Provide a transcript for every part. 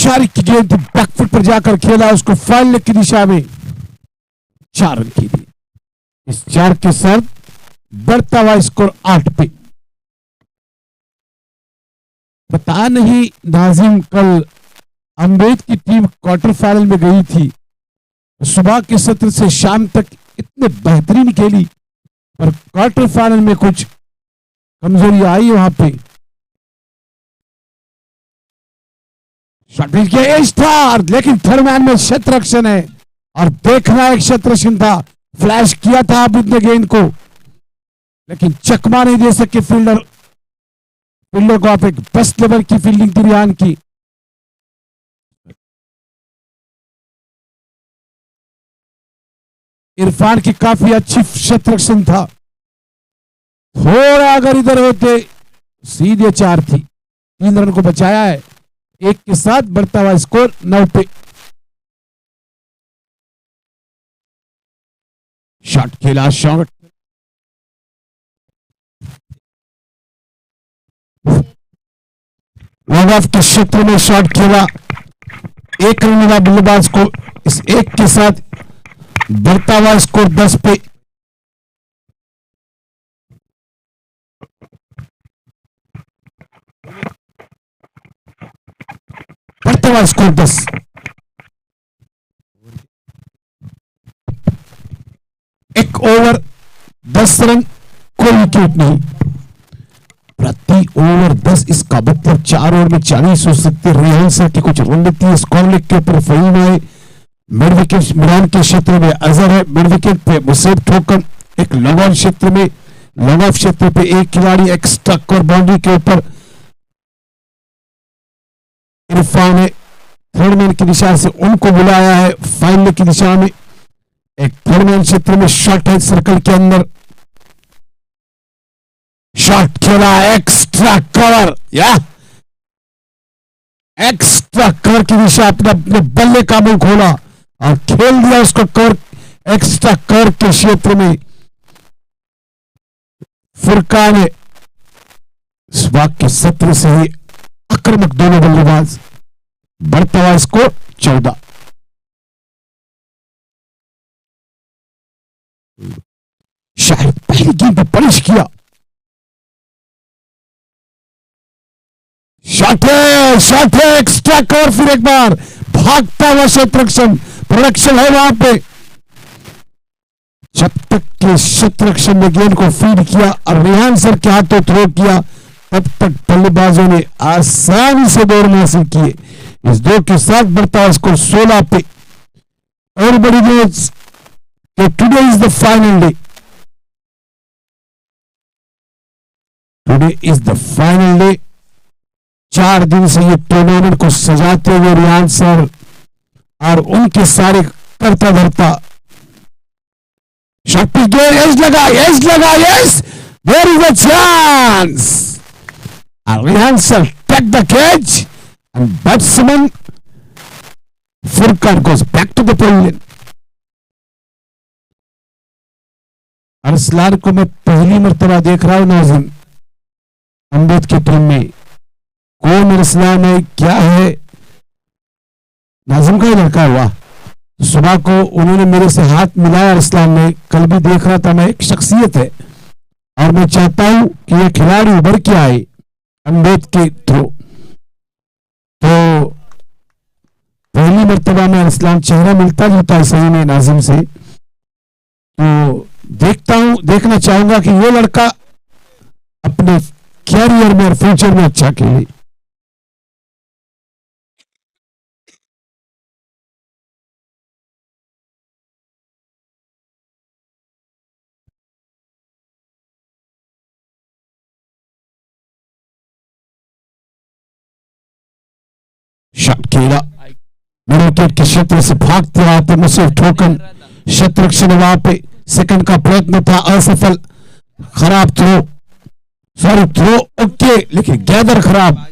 शारिक की गेंद थी, बैकफुट पर जाकर खेला, उसको फाइनल की दिशा में 4 रन की थी। इस 4 के साथ बढ़ता हुआ स्कोर 8 पे। पता नहीं नाजिम, कल अमृत की टीम क्वार्टर फाइनल में गई थी, सुबह के सत्र से शाम तक इतने बेहतरीन खेली, पर क्वार्टर फाइनल में कुछ कमजोरी आई वहां पे। शॉट किया एज था, लेकिन थर्ड मैन में शतरक्षण है और देखना एक शतरक्षण था। फ्लैश किया था आबिद ने गेंद को, लेकिन चकमा नहीं दे सके फील्डर को। आप एक बेस्ट लेवल की फील्डिंग थी रियान की। इरफान की काफी अच्छी शतरक्षण था, थोड़ा अगर इधर होते सीधे 4 थी। 3 रन को बचाया है, 1 के साथ बढ़ता हुआ स्कोर 9 पे। शॉट खेला, शॉट लॉन्ग ऑफ के क्षेत्र में शॉट खेला। 1 रन मिला बल्लेबाज को। इस 1 के साथ बढ़ता हुआ स्कोर 10 पे। बढ़ता हुआ स्कोर 10। एक ओवर 10 रन, कोई विकेट नहीं। प्रति ओवर 10, इसका मतलब 4 ओवर में 40 हो सकते। रेहान सर की कुछ रणनीति स्कोर लिख के ऊपर फहीम है। मिड विकेट मिरान के क्षेत्र में अजहर है, मिड विकेट पे मुसेब ठोकर। एक लॉन्ग ऑन क्षेत्र में, लॉन्ग ऑफ क्षेत्र पे एक खिलाड़ी एक्स्ट्रा और बाउंड्री के ऊपर इरफान है। थर्ड मैन की दिशा से उनको बुलाया है फाइनल की दिशा में। एक थर्ड मैन क्षेत्र में शॉट है सर्कल के अंदर, शॉट खेला, एक्स्ट्रा कवर या एक्स्ट्रा कवर की दिशा अपने बल्ले का मुंह खोला और खेल दिया उसको कवर। एक्स्ट्रा कवर के क्षेत्र में फुरकान ने इस वाक्य सत्र से ही आक्रामक दोनों बल्लेबाज। बढ़ता हुआ स्कोर 14। शायद पहली गेंद पर पनिश किया। शॉट है एक्स्ट्रा कवर, फिर एक बार भागता हुआ शतरक्षण। प्रोडक्शन है वहां पे। जब तक के शतरक्षण ने गेंद को फीड किया और रेहान सर के हाथों थ्रो किया, तब तक बल्लेबाजों ने आसानी से 2 रन हासिल किए। इस 2 के साथ बढ़ता है स्कोर 16 पे। और बड़ी न्यूज कि today is the final day. Today is the final day. 4 दिन से ये टूर्नामेंट को सजाते हुए रियान सर और उनके सारे करता धरता। शॉट एज लगा, yes, there is a chance. Riyan sir take the catch and batsman Furqan goes back to the pavilion. Arsalan को मैं पहली मर्तबा देख रहा हूं नाज़िम, अमृत की टीम में। कौन अरसलान है, क्या है? नाज़िम का ही लड़का हुआ। सुबह को उन्होंने मेरे से हाथ मिलाया अरसलान ने, कल भी देख रहा था मैं। एक शख्सियत है और मैं चाहता हूं कि यह खिलाड़ी उभर के आए अमृत के थ्रू। तो पहली मर्तबा में अरसलान चेहरा मिलता जुलता है सही में नाज़िम से। तो देखना चाहूंगा कि ये लड़का अपने कैरियर में और फ्यूचर में अच्छा खेले। शॉट खेला, विकेट के क्षेत्र से भागते आते मुसीब ठोकन। शतरक्षण वहां पे सेकंड का प्रयत्न था असफल। खराब थ्रो ओके, लेकिन गैदर खराब।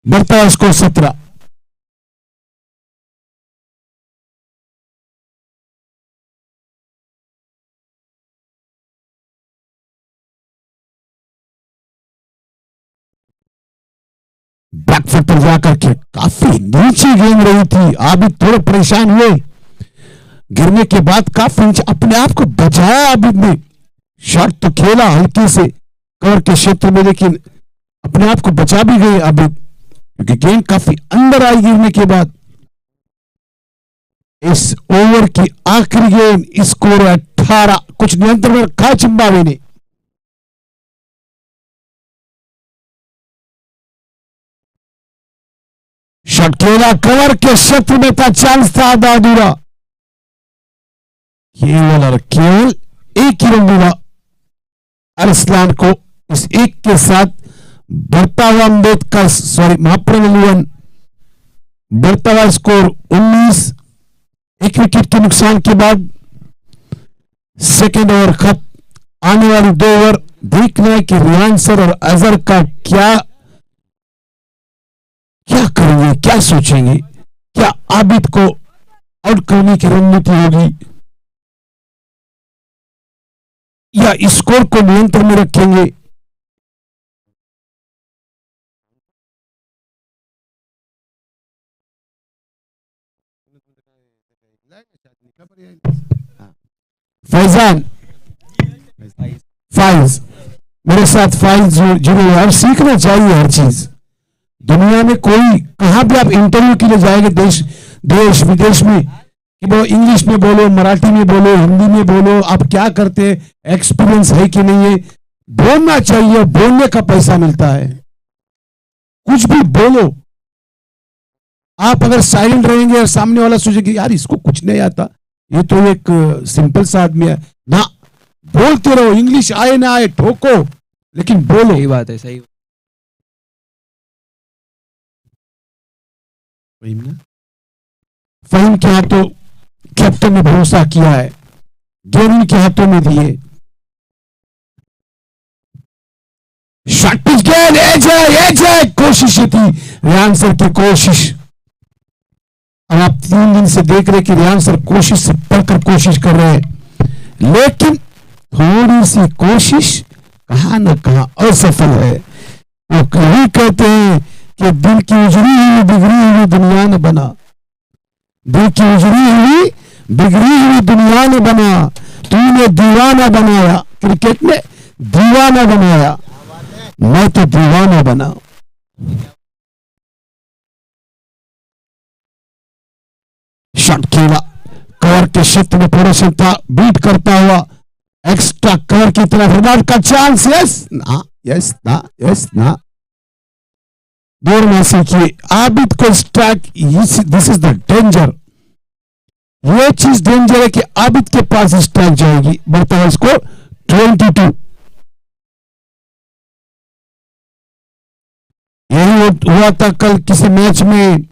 बढ़ता है स्कोर 17। आखिर पर जाकर के काफी नीचे गेंद रही थी, आबिद थोड़े परेशान हुए, गिरने के बाद काफी नीचे, अपने आप को बचाया आबिद ने, शॉट तो खेला हल्के से कवर के क्षेत्र में, लेकिन अपने आप को बचा भी गए आबिद, क्योंकि गेंद काफी अंदर आई गिरने के बाद। इस ओवर की आखिरी गेंद, स्कोर 18, कुछ नियंत्रण रखा चिंबावे ने। शॉट खेला, कवर के क्षेत्र में था, चांस था आधा अधूरा, केवल और केवल एक ही रन मिला अरसलान को। इस एक के साथ बढ़ता हुआ अम्बेडकर महाप्रभ अलीवन, बढ़ता हुआ स्कोर 19। एक विकेट के नुकसान के बाद सेकेंड ओवर खत्म, आने वाली 2 ओवर देखना है कि रियान सर और अजहर का क्या करेंगे, क्या सोचेंगे, क्या आबिद को आउट करने की रणनीति होगी या स्कोर को नियंत्रण में रखेंगे। फैजान, फाइज मेरे साथ फाइज जुड़े, और सीखना चाहिए हर चीज। दुनिया में कोई कहां भी आप इंटरव्यू के लिए जाएंगे, देश विदेश में, कि वो इंग्लिश में बोलो, मराठी में बोलो, हिंदी में बोलो, आप क्या करते हैं, एक्सपीरियंस है कि नहीं है, बोलना चाहिए, बोलने का पैसा मिलता है। कुछ भी बोलो, आप अगर साइलेंट रहेंगे और सामने वाला सोचेगा यार इसको कुछ नहीं आता, ये तो एक सिंपल सा आदमी है, ना, बोलते रहो, इंग्लिश आए ना आए ठोको, लेकिन बोलो। सही बात है, सही। फहीम के हाथों कैप्टन ने भरोसा किया है, गेंद के हाथों में दिए, शॉट पिच गेंद, एज है, कोशिश थी रियान सर की कोशिश। अब आप 3 दिन से देख रहे कि रियान सर कोशिश से बढ़कर कोशिश कर रहे हैं, लेकिन थोड़ी सी कोशिश कहां न कहां असफल है। वो कहीं कहते हैं कि दिल की उजड़ी हुई बिगड़ी हुई दुनिया ने बना, दिल की उजड़ी हुई बिगड़ी हुई दुनिया ने बना, तूने दीवाना बनाया, क्रिकेट में दीवाना बनाया, मैं तो दीवाना बना। शॉट खेला, कवर के क्षेत्र में थोड़ा सा था, बीट करता हुआ एक्स्ट्रा कवर की तरफ रन का चांस, यस ना, यस ना, यस ना, दौड़ में से किए आबिद को strike. This is the danger, ये चीज डेंजर है कि आबिद के पास स्ट्राइक जाएगी। बढ़ता है स्कोर 22। यही हुआ था कल किसी मैच में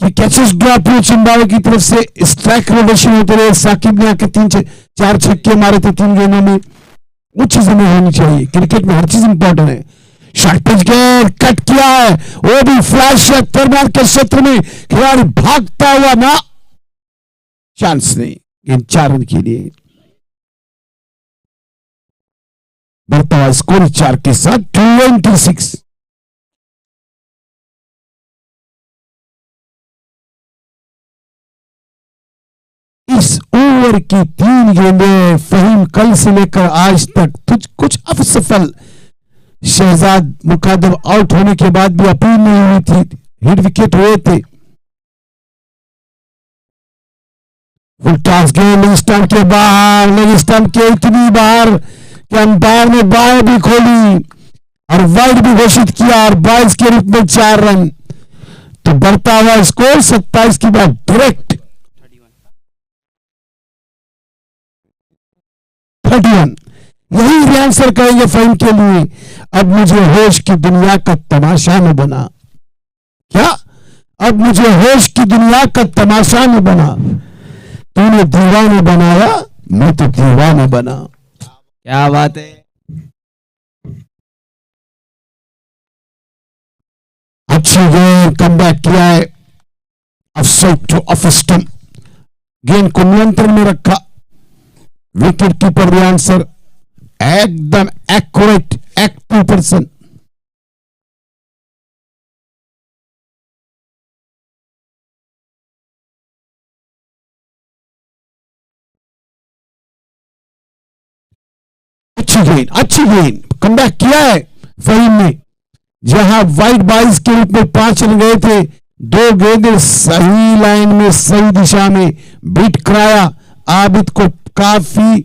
कि कैचेस ड्रॉप हुए, चिंबावे की तरफ से स्ट्राइक रोटेशन होते रहे, साकिब ने आके 3-4 छक्के मारे थे 3 गेंदों में। वो चीज हमें होनी चाहिए, क्रिकेट में हर चीज इंपॉर्टेंट है। शॉट पिच गेंद कट किया है, वो भी फ्लैश दरमियान के क्षेत्र में, खिलाड़ी भागता हुआ ना, चांस नहीं, गेंद 4 रन के लिए। बढ़ता हुआ स्कोर 4 के साथ 26। इस ओवर की 3 गेंदें फहीम कल से लेकर आज तक कुछ असफल, शहजाद मुकादम आउट होने के बाद भी अपील नहीं हुई थी, हिट विकेट हुए थे। फुल टॉस गेंद लेग स्टंप के बाहर, लेग स्टंप के इतनी बाहर कि अंपायर ने बाएं भी खोली और वाइड भी घोषित किया, और 22 के रूप में 4 रन। तो बढ़ता हुआ स्कोर 27 की बात डायरेक्ट 31। यही रियान सर कहेंगे फहीम के लिए, अब मुझे होश की दुनिया का तमाशा न बना। क्या? अब मुझे होश की दुनिया का तमाशा न बना, तूने दीवाना बनाया, मैं तो दीवाना बना। क्या बात है। अच्छी गेंद, कम बैक किया है, ऑफसाइड टू ऑफ स्टंप, गेंद को नियंत्रण में रखा विकेट कीपर रियान सर, एकदम एक्यूरेट, एक्टिव पर्सन। अच्छी गेंद कमबैक किया है फहीम ने। जहां वाइट बॉयज के रूप में 5 रन गए थे, 2 गेंदें सही लाइन में सही दिशा में बीट कराया। आबिद को काफी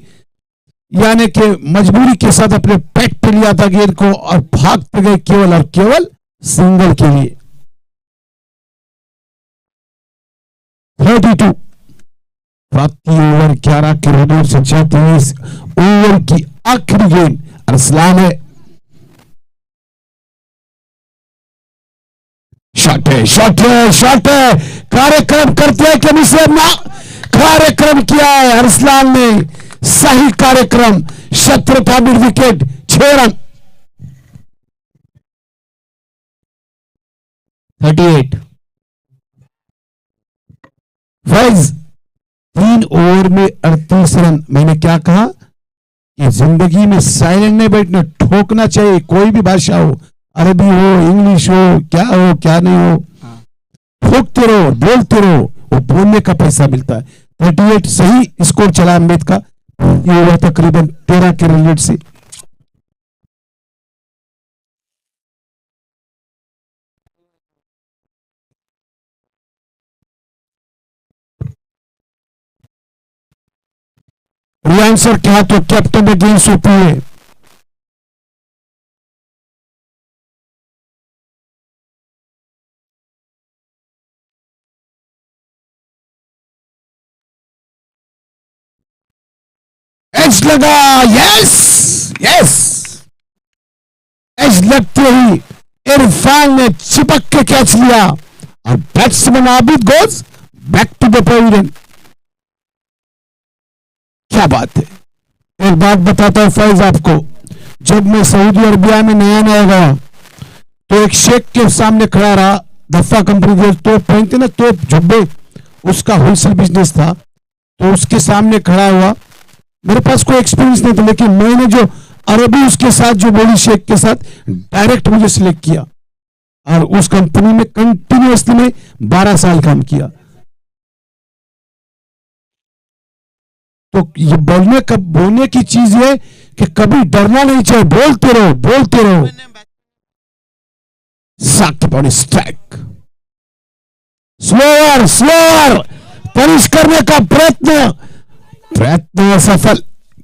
यानी कि मजबूरी के साथ अपने पेट पे लिया था गेंद को और भागते गए केवल और केवल सिंगल के लिए। 32 प्रति ओवर 11 के रनों से 36 ओवर की आखिरी गेंद अरसलान है। शॉट है कार्यक्रम करते हैं कभी से अपना कार्यक्रम किया है अरसलान ने। सही कार्यक्रम, शत्रता mid wicket, 6 run. 38 Faiz 3 over में 38 रन। मैंने क्या कहा कि जिंदगी में साइलेंट नहीं बैठना, ठोकना चाहिए। कोई भी भाषा हो, अरबी हो, इंग्लिश हो, क्या नहीं हो, ठोकते रहो, बोलते रहो, वो बोलने का पैसा मिलता है। 38 सही स्कोर चला अम्बेद का। ये हुआ तकरीबन 13 के रन रेट से। रियान सर के हाथों कैप्टन ने गेंद सौंपी है। एज लगा, यस एज लगते ही इरफान ने चिपक के कैच लिया और batsman Abid goes back to the pavilion. क्या बात है। एक बात बताता हूं फैज आपको, जब मैं सऊदी अरबिया में नया गया तो एक शेख के सामने खड़ा रहा। दफा कंपनी जो तोप पहनते ना, तोप झब्बे, उसका होलसेल बिजनेस था। तो उसके सामने खड़ा हुआ, मेरे पास कोई एक्सपीरियंस नहीं था, लेकिन मैंने जो अरबी उसके साथ जो बोली शेख के साथ, डायरेक्ट मुझे सिलेक्ट किया और उस कंपनी में कंटिन्यूअसली में 12 साल काम किया। तो ये बोलने की चीज है कि कभी डरना नहीं चाहिए, बोलते रहो। Saqib on strike, slower punish करने का प्रयत्न सफल,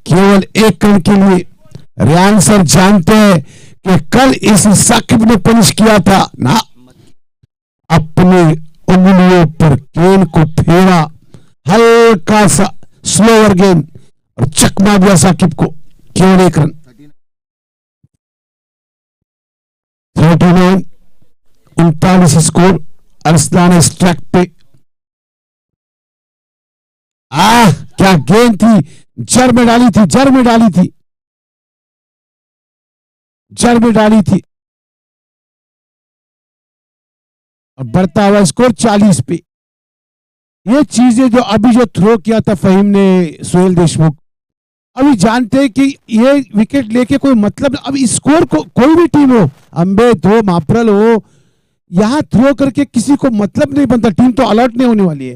केवल 1 रन के लिए। रियान सर जानते हैं कि कल इस साकिब ने पनिश किया था ना, अपनी उंगलियों पर गेंद को फेरा, हल्का सा स्लोअर गेंद और चकमा दिया साकिब को, केवल 1 रन। 39 39 स्कोर, अरसलान स्ट्राइक पे। क्या गेंद थी, जड़ में डाली थी और बढ़ता हुआ स्कोर 40 पे। ये चीजें जो अभी जो थ्रो किया था फहीम ने, सोहेल देशमुख, अभी जानते हैं कि ये विकेट लेके कोई मतलब, अब स्कोर को कोई भी टीम हो, अम्बेद हो, मापरल हो, यहां थ्रो करके किसी को मतलब नहीं बनता, टीम तो अलर्ट नहीं होने वाली है।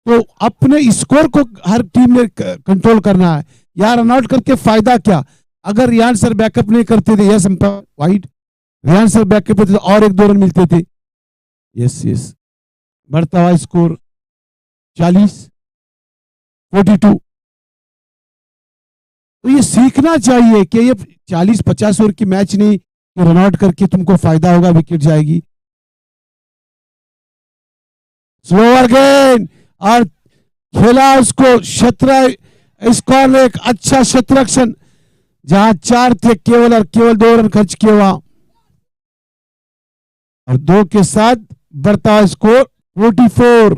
तो अपने स्कोर को हर टीम ने कंट्रोल करना है यार। रन आउट करके फायदा क्या, अगर रियान सर बैकअप नहीं करते थे, yes wide, Riyan sir backup होते तो और 1-2 रन मिलते थे। यस बढ़ता हुआ स्कोर 40-42। तो ये सीखना चाहिए कि ये 40-50 ओवर की मैच नहीं कि रन आउट करके तुमको फायदा होगा, विकेट जाएगी। स्लोअर गेंद और खेला उसको स्कोर, एक अच्छा शतरक्षण, जहां 4 थे केवल और केवल 2 रन खर्च किया हुआ और 2 के साथ बढ़ता स्कोर 44।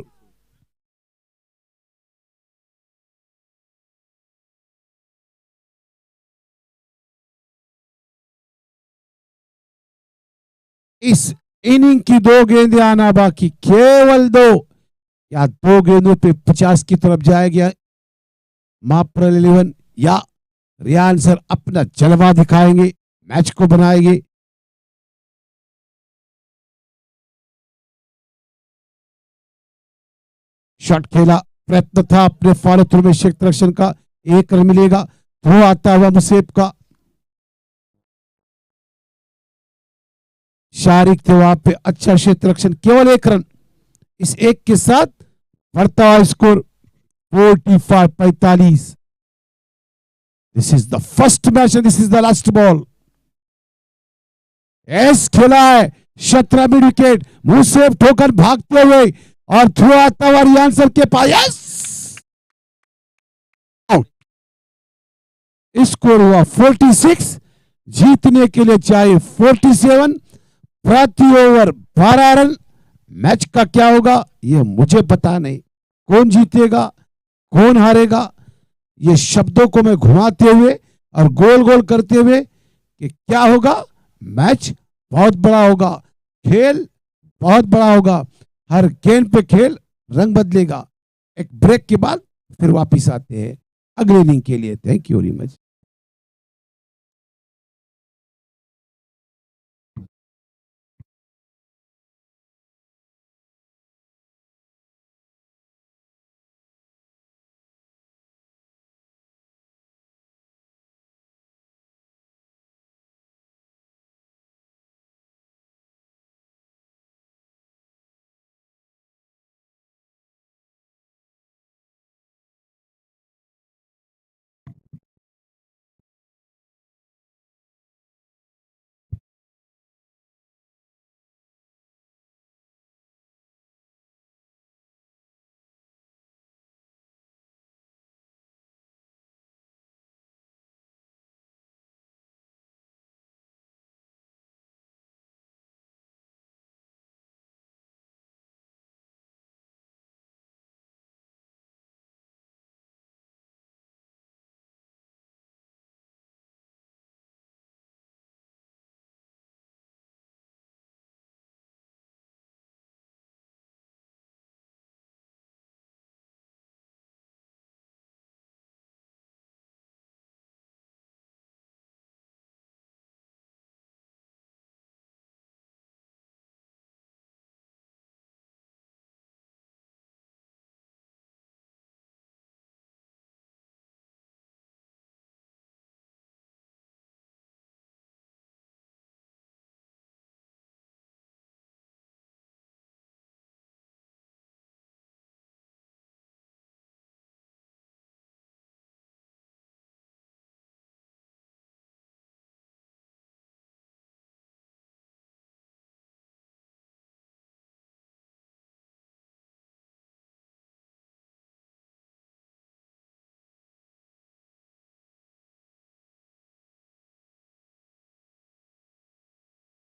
इस इनिंग की 2 गेंदें आना बाकी, केवल 2 या 2 गेंदों पे 50 की तरफ जाएगा मापरल 11, या रियान सर अपना जलवा दिखाएंगे, मैच को बनाएंगे। शॉट खेला, प्रयत्न था अपने फॉलो थ्रू में शेख रक्षण का, 1 रन मिलेगा। थ्रो आता हुआ मुसेब का, शारिक थे वहां पे, अच्छा क्षेत्र रक्षण, केवल 1 रन। इस एक के साथ बढ़ता हुआ score 45-45। This is the first match and this is the last ball. S खेला है, 17 मिड विकेट, मुंह से ठोकर भागते हुए और थ्रो आता हुआ रियान सर के पास। यस, स्कोर हुआ 46। जीतने के लिए चाहिए 47। प्रति ओवर 12 रन। मैच का क्या होगा ये मुझे पता नहीं, कौन जीतेगा कौन हारेगा, ये शब्दों को मैं घुमाते हुए और गोल गोल करते हुए कि क्या होगा। मैच बहुत बड़ा होगा, खेल बहुत बड़ा होगा, हर गेंद पे खेल रंग बदलेगा। एक ब्रेक के बाद फिर वापिस आते हैं अगले इनिंग के लिए। Thank you very much.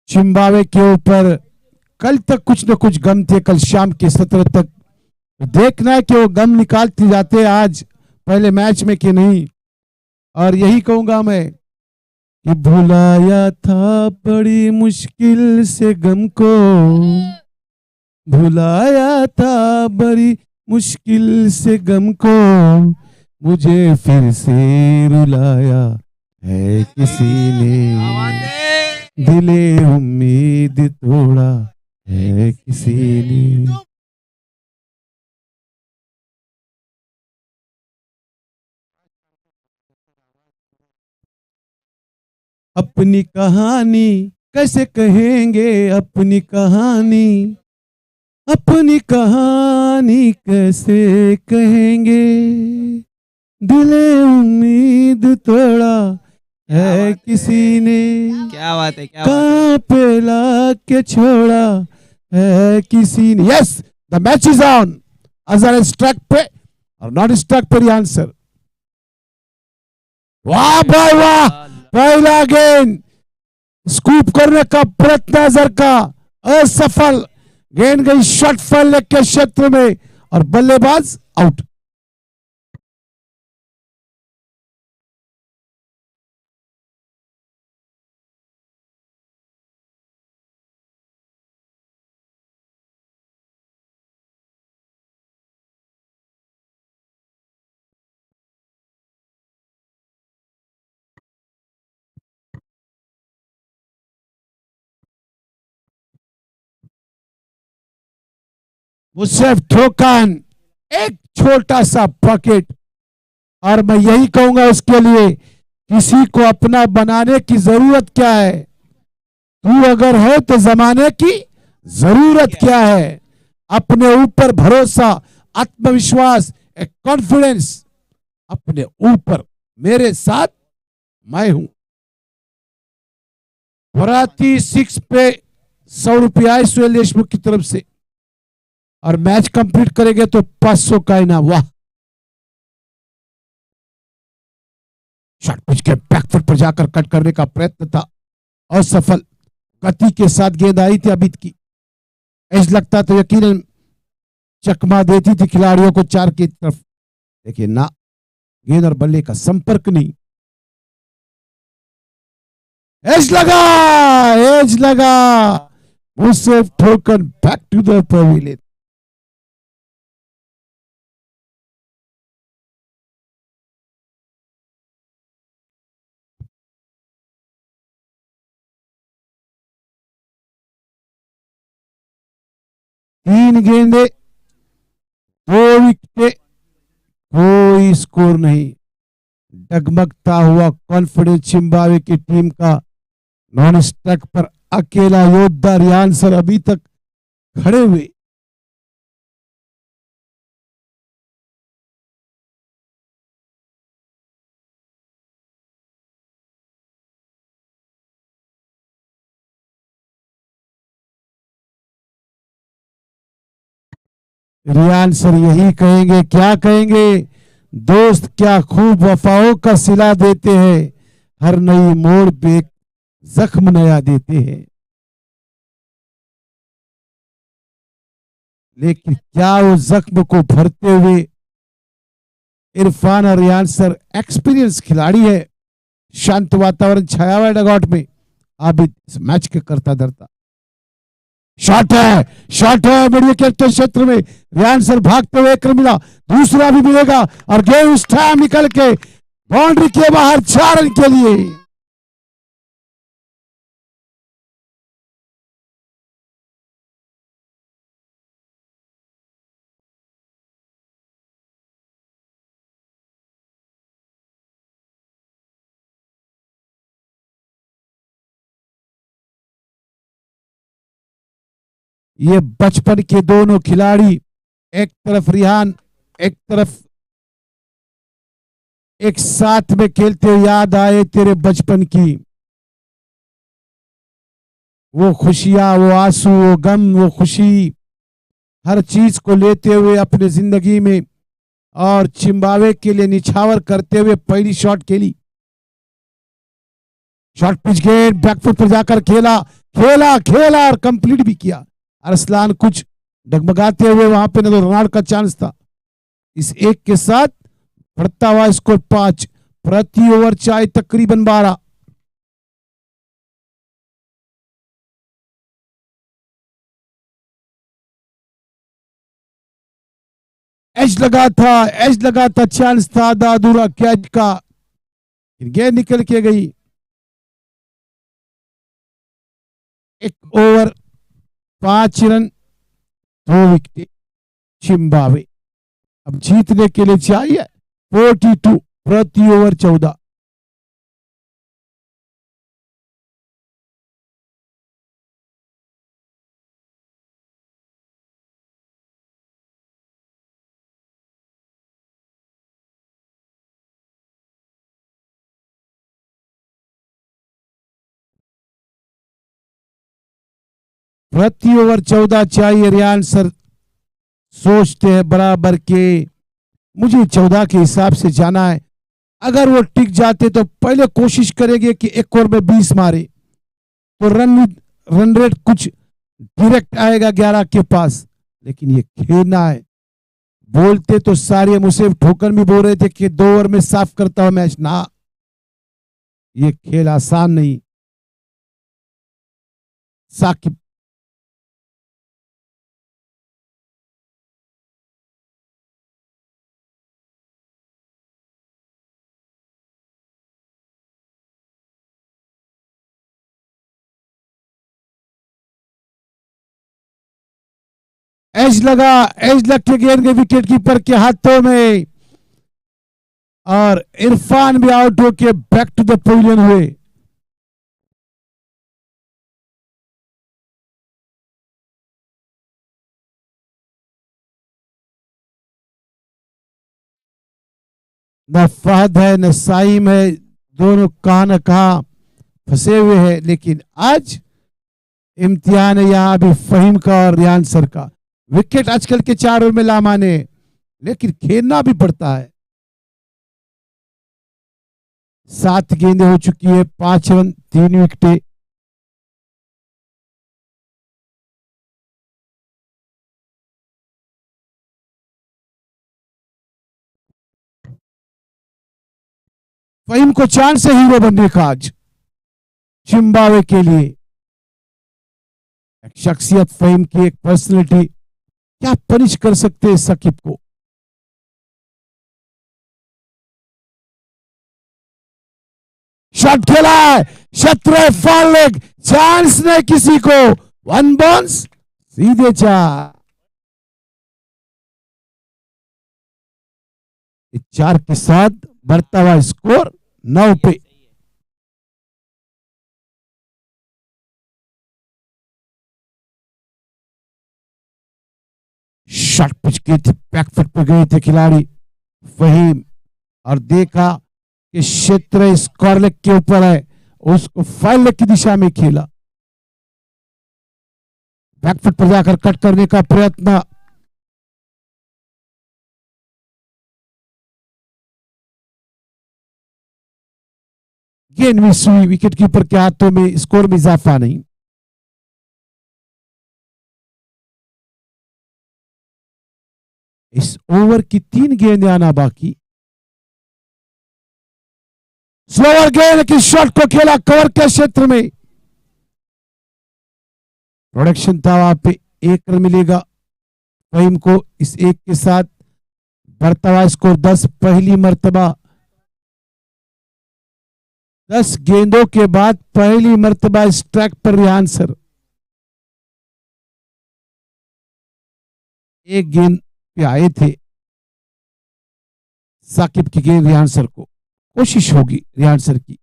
Zimbabwe के ऊपर कल तक कुछ न कुछ गम थे, कल शाम के सत्र तक देखना है कि वो गम निकालते जाते आज पहले मैच में कि नहीं। और यही कहूंगा मैं कि भुलाया था बड़ी मुश्किल से गम को, भुलाया था बड़ी मुश्किल से गम को, मुझे फिर से रुलाया है किसी ने, दिले उम्मीद तोड़ा है किसी ने। अपनी कहानी कैसे कहेंगे, अपनी कहानी, अपनी कहानी कैसे कहेंगे, दिले उम्मीद तोड़ा है किसी ने, क्या बात है, क्या बात कहाँ पे लाके छोड़ा है किसी ने। Yes, the match is on. Azhar strike पे और नॉन स्ट्राइक पे आंसर। वाह भाई वाह, पहला गेंद स्कूप करने का प्रयत्न अजहर का असफल, गेंद गई शॉर्ट फॉल लेग के क्षेत्र में और बल्लेबाज आउट। मुझसे ठोकन एक छोटा सा पॉकेट, और मैं यही कहूंगा उसके लिए किसी को अपना बनाने की जरूरत क्या है। तू अगर है तो जमाने की जरूरत क्या है। अपने ऊपर भरोसा, आत्मविश्वास, एक कॉन्फिडेंस अपने ऊपर, मेरे साथ मैं हूं। वराती 6 पे 100 रुपया है सुहेल देशमुख की तरफ से, और मैच कंप्लीट करेंगे तो 500 का इनाम। वाह, शॉट पिच के बैकफुट पर जाकर कट करने का प्रयत्न था, असफल। गति के साथ गेंद आई थी अबिद की, एज लगता तो यकीनन चकमा देती थी खिलाड़ियों को 4 की तरफ, लेकिन ना, गेंद और बल्ले का संपर्क नहीं। एज लगा, एज लगा, मुझसे ठोकर बैक टू द पवेलियन। तीन गेंदे, 2 विकेट, कोई स्कोर नहीं। डगमगता हुआ कॉन्फिडेंस जिम्बाब्वे की टीम का, नॉन स्ट्राइक पर अकेला योद्धा रियान सर अभी तक खड़े हुए। रियान सर यही कहेंगे, क्या कहेंगे, दोस्त क्या खूब वफाओं का सिला देते हैं, हर नई मोड़ पे एक जख्म नया देते हैं। लेकिन क्या उस जख्म को भरते हुए इरफान और रियान सर एक्सपीरियंस खिलाड़ी है। शांत वातावरण छाया हुआ डगआउट में, आबिद इस मैच के करता धरता। शॉट है, शॉट है बढ़िया के क्षेत्र में, रियान सर भागते हुए एक मिला, दूसरा भी मिलेगा, और गेम उस टाइम निकल के बाउंड्री के बाहर 4 रन के लिए। ये बचपन के दोनों खिलाड़ी, एक तरफ रिहान, एक तरफ, एक साथ में खेलते हुए याद आए तेरे बचपन की वो खुशियां, वो आंसू, वो गम, वो खुशी, हर चीज को लेते हुए अपने जिंदगी में, और जिम्बाब्वे के लिए निछावर करते हुए पहली शॉट खेली। शॉट पिच गेंद बैकफुट पर जाकर खेला, खेला खेला और कंप्लीट भी किया। अरसलान कुछ डगमगाते हुए वहां पे न तो रन आउट का चांस था। इस एक के साथ बढ़ता हुआ स्कोर 5, प्रति ओवर चाहे तकरीबन 12। एज लगा था, एज लगा था, चांस था आधा अधूरा कैच का, गेंद निकल के गई। 1 ओवर 5 रन, 2 विकेट। जिम्बाब्वे अब जीतने के लिए चाहिए 42, प्रति ओवर 14। प्रति ओवर 14 चाहिए। रियान सर सोचते हैं बराबर के, मुझे 14 के हिसाब से जाना है। अगर वो टिक जाते तो पहले कोशिश करेंगे कि 1 ओवर में 20 मारे, तो रन रेट कुछ डायरेक्ट आएगा 11 के पास। लेकिन ये खेलना है, बोलते तो सारे मुझसे ठोकर भी बोल रहे थे कि 2 ओवर में साफ करता हुआ मैच ना, ये खेल आसान नहीं। साकिब एज लगा, एज लग के गेंद के विकेट कीपर के हाथों में, और इरफान भी आउट होके बैक टू द पवेलियन हुए। न फहद है न साइम है, दोनों कहां न कहां फंसे हुए हैं। लेकिन आज इम्तिहान है यहां भी फहीम का और रियान सर का। विकेट आजकल के 4 ओवर में लामाने, लेकिन खेलना भी पड़ता है। 7 गेंदें हो चुकी है, 5 रन 3 विकेटें। फहीम को चांस है हीरो बनने का आज जिम्बाब्वे के लिए। एक शख्सियत फहीम की, एक पर्सनैलिटी, क्या पनिश कर सकते हैं सकीब को। शॉट खेला है, शत्रु फॉल लेग, चांस नहीं किसी को, 1 बाउंस सीधे 4। 4 के साथ बढ़ता हुआ स्कोर 9 पे। शॉट पिच गई थी, बैकफुट पे गए थे खिलाड़ी फहीम, और देखा कि क्षेत्र स्क्वायर लेग के ऊपर है, उसको फाइल लेग की दिशा में खेला। बैकफुट पर जाकर कट करने का प्रयत्न, गेंद मिस हुई, विकेट कीपर के हाथों में, स्कोर में इजाफा नहीं। इस ओवर की 3 गेंदें आना बाकी। स्लोअर गेंद की शॉट को खेला कवर के क्षेत्र में, प्रोडक्शन था वहां पे, 1 रन मिलेगा फहीम को। इस 1 के साथ बढ़ता हुआ स्कोर 10। पहली मर्तबा 10 गेंदों के बाद पहली मर्तबा इस ट्रैक पर रिहान सर 1 गेंद पे आए थे। साकिब की गेंद रिहान सर को, कोशिश होगी रिहान सर की।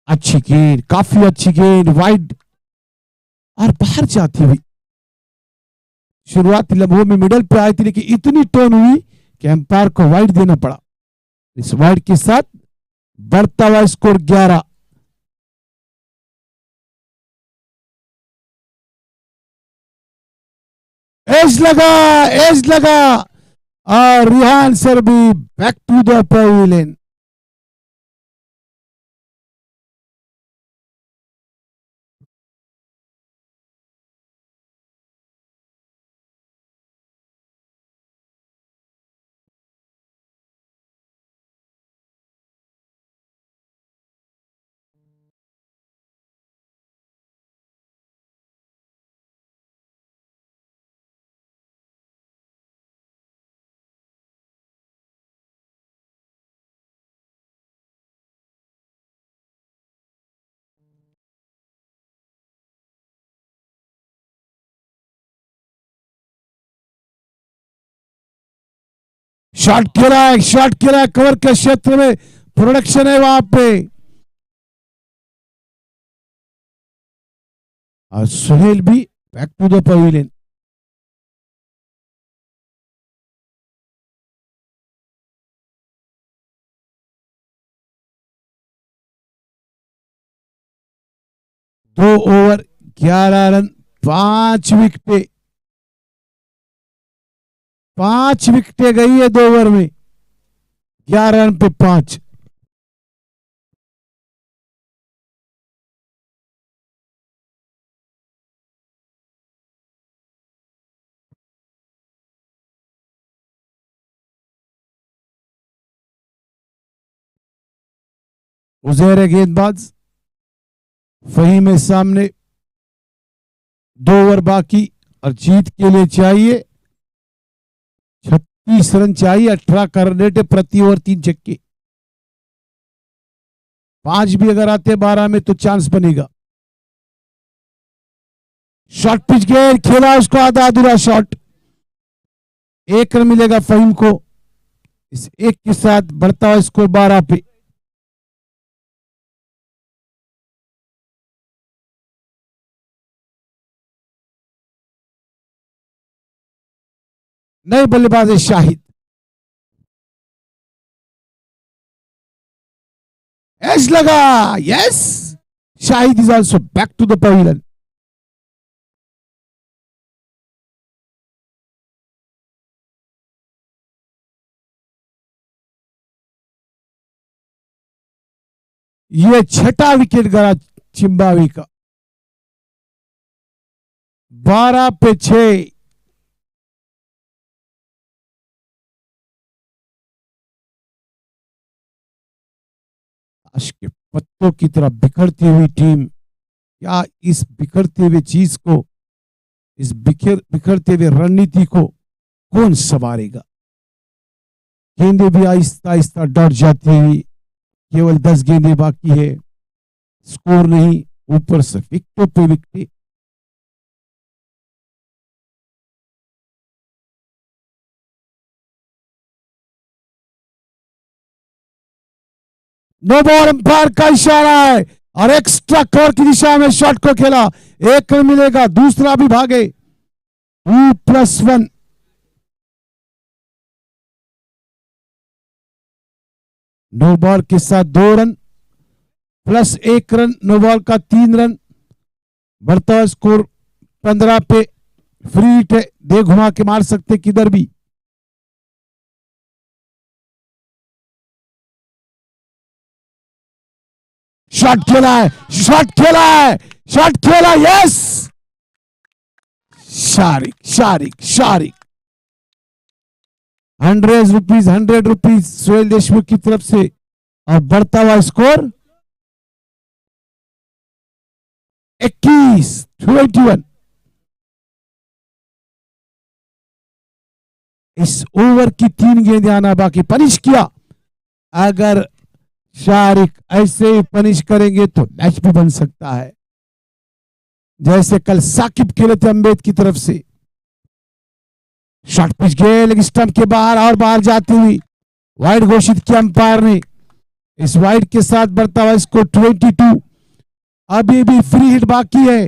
अच्छी गेंद, काफी अच्छी गेंद, वाइड और बाहर जाती हुई। शुरुआती लम्हों में मिडल पे आई थी, लेकिन इतनी टर्न हुई कि एम्पायर को वाइड देना पड़ा। इस वाइड के साथ बढ़ता हुआ स्कोर 11। एज लगा और रिहान सर भी back to the pavilion. Shot खेला है कवर के क्षेत्र में, प्रोडक्शन है वहां पे। और सुहेल भी बैक टू द पवेलियन। दो ओवर 11 रन 5 विकेटें। 5 विकेटें गई है 2 ओवर में, 11 रन पे 5। उजैर है गेंदबाज, फहीम है सामने। 2 ओवर बाकी और जीत के लिए चाहिए 36 रन चाहिए। 18 का रन रेट है, प्रति ओवर 3 छक्के। 5 भी अगर आते 12 में तो चांस बनेगा। शॉर्ट पिच गेंद खेला, उसको आधा अधूरा शॉट। 1 रन मिलेगा फहीम को। इस 1 के साथ बढ़ता हुआ स्कोर 12 पे। नए बल्लेबाज है शाहिद। एज लगा, yes, Shahid is also back to the pavilion. ये छठा विकेट गिरा चिंबावी का। 12 पे 6। ताश के पत्तों की तरह बिखरती हुई टीम, क्या इस बिखरते हुए चीज को, इस बिखरते हुए रणनीति को कौन संवारेगा? गेंदें भी आहिस्ता आहिस्ता डट जाती हुई, केवल 10 गेंदें बाकी है, स्कोर नहीं, ऊपर से विकेटों पे विकेट। नो बॉल, अंपायर का इशारा है और एक्स्ट्रा कवर की दिशा में शॉट को खेला। 1 रन मिलेगा, दूसरा भी भागे। 2+1। नो बॉल के साथ 2 run plus 1 run, no ball का 3 रन, बढ़ता हुआ स्कोर 15 पे। फ्री हिट है, दे घुमा के मार सकते किधर भी। शॉट खेला है, शॉट खेला है, शॉट खेला, yes, Shariq Shariq Shariq. 100 rupees, 100 rupees Sohail Deshmukh की तरफ से और बढ़ता हुआ स्कोर 21-21। इस ओवर की 3 गेंदें आना बाकी। पनिश किया, अगर शारिक ऐसे ही पनिश करेंगे तो मैच भी बन सकता है, जैसे कल साकिब खेले थे अम्बेद की तरफ से। शॉट पिच गए लेग स्टंप के बाहर और बाहर जाती हुई वाइड घोषित किया अंपायर ने। इस वाइड के साथ बढ़ता हुआ स्कोर 22। अभी भी फ्री हिट बाकी है।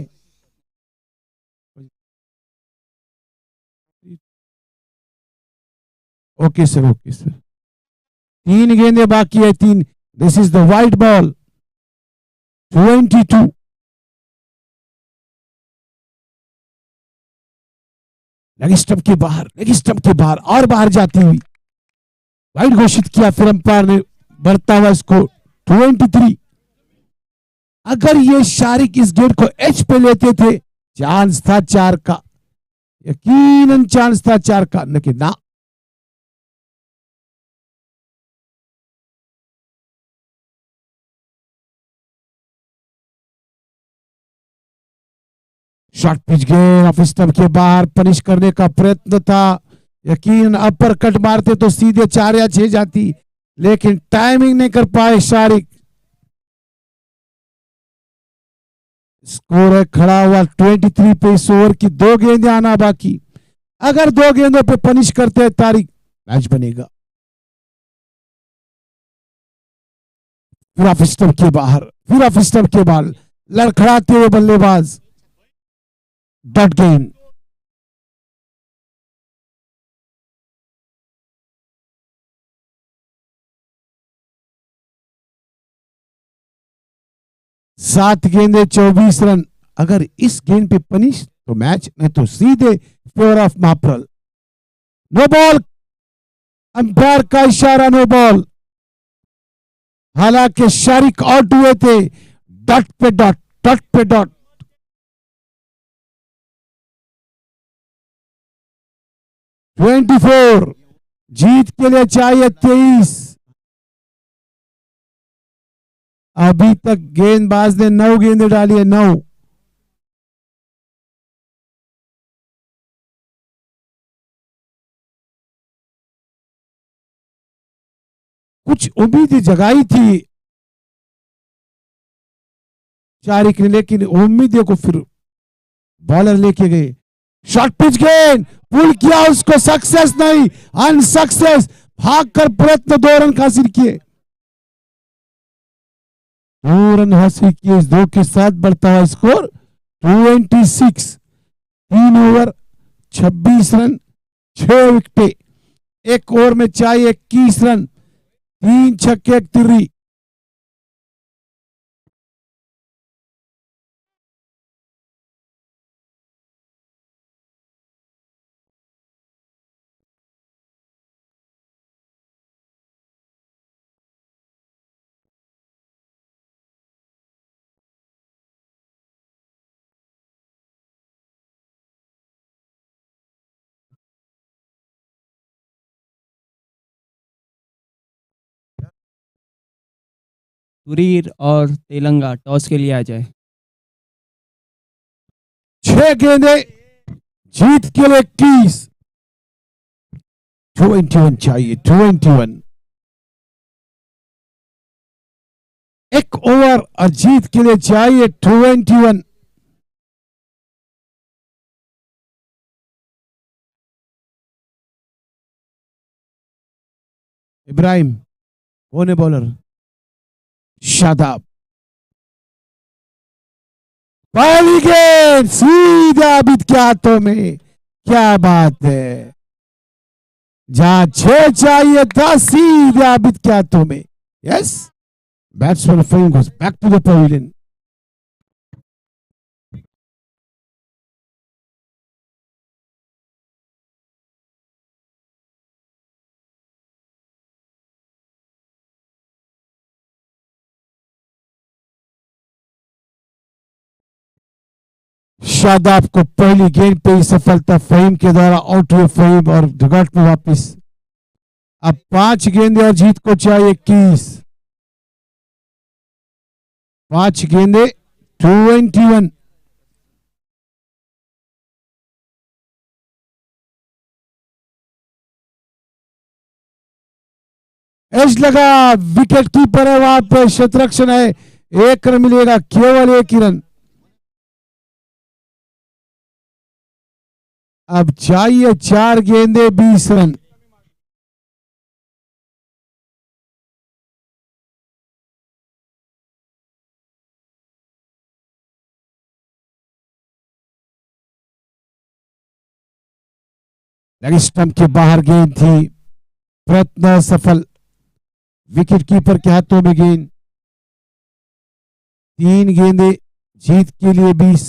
ओके सर, ओके सर, 3 गेंदें बाकी है, 3। This is the wide ball, 22। Leg stump के बाहर, लेग स्टंप के बाहर और बाहर जाती हुई वाइड घोषित किया फिर अंपायर ने। बढ़ता हुआ स्कोर 23। अगर ये शारिक इस गेंद को एच पे लेते थे, चांस था 4 का, यकीनन चांस था 4 का, लेकिन ना। शॉट पिच गए ऑफ स्टंप के बाहर, पनिश करने का प्रयत्न था, यकीन अपर कट मारते तो सीधे 4 या 6 जाती, लेकिन टाइमिंग नहीं कर पाए शारिक। स्कोर है खड़ा हुआ 23 पे। इस ओवर की 2 गेंदें आना बाकी। अगर 2 गेंदों पे पनिश करते हैं तारिक, मैच बनेगा। फिर ऑफ स्टंप के बाहर, फिर ऑफ स्टंप के बाहर लड़खड़ाते हुए बल्लेबाज, डॉट गेंद। सात गेंदे 24 रन। अगर इस गेंद पे पनिश तो मैच, नहीं तो सीधे फेवर ऑफ माप्रल। नो बॉल, अंपायर का इशारा, नो बॉल। हालांकि शारिक आउट हुए थे, डॉट पे डॉट, डॉट पे डॉट। ट्वेंटी 24, जीत के लिए चाहिए 23। अभी तक गेंदबाज ने 9 गेंदें डाली है, 9। कुछ उम्मीद जगाई थी शारिक ने, लेकिन उम्मीदों को फिर बॉलर लेके गए। शॉर्ट पिच गेंद पुल किया, उसको सक्सेस नहीं, अनसक्सेस। भागकर प्रयत्न, 2 रन हासिल किए, 2 रन हासिल किए। इस 2 के साथ बढ़ता हुआ स्कोर 26। 3 ओवर 26 रन, 6 विकेटें, एक ओवर में चाहिए 21 रन, 3 छक्के 1 तिर्री। तुरीर और तेलंगा टॉस के लिए आ जाए। 6 गेंदे, जीत के लिए 21, 21 चाहिए, 21, एक ओवर और जीत के लिए चाहिए 21। इब्राहिम कौन है बॉलर? शादाब, पहली गेंद सीधा आबिद के हाथों में, क्या बात है। जहां 6 चाहिए था सीधे आबिद के हाथों में। Yes, batsman Fahim goes back to the pavilion. Shadab को पहली गेंद पे ही सफलता Fahim के द्वारा आउट हुए Fahim और दुगाट में वापस। अब 5 गेंदे और जीत को चाहिए 21, 5 गेंदे 21। एज लगा, विकेट कीपर है वहां पर, शतरक्षण है, 1 रन मिलेगा, केवल 1 ही रन। अब चाहिए 4 गेंदे 20 रन। लेग स्टंप के बाहर गेंद थी, प्रयत्न सफल, विकेट कीपर के हाथों में गेंद। 3 गेंदे, जीत के लिए 20।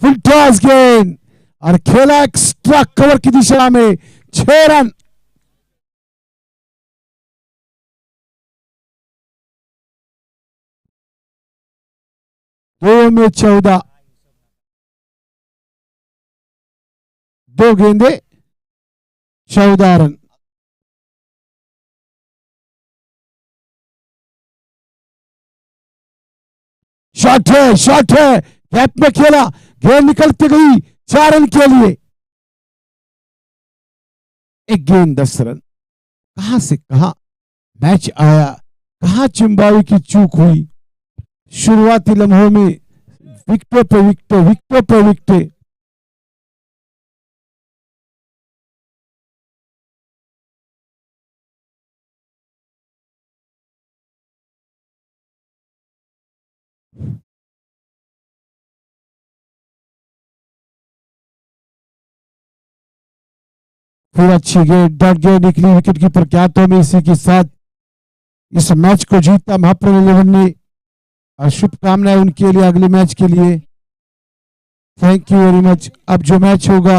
फुल टॉस गेंद और खेला एक्स्ट्रा कवर की दिशा में, 6 रन। दो में 14, 2 गेंदे 14 रन। शॉट है, शॉट है, गैप में खेला, गेंद निकल के गई 4 रन के लिए। 1 गेंद 10 रन। कहां से कहां मैच आया, कहां चिंबावी की चूक हुई। शुरुआती लम्हों में विकेटों पे विकेटों, विकेटों पे विकेटें। फिर अच्छी गेंद, डट गेंद निकली विकेट कीपर के हाथों में। इसी के साथ इस मैच को जीता महाप्रभु 11 ने, और शुभकामनाएं उनके लिए अगले मैच के लिए। Thank you very much. अब जो मैच होगा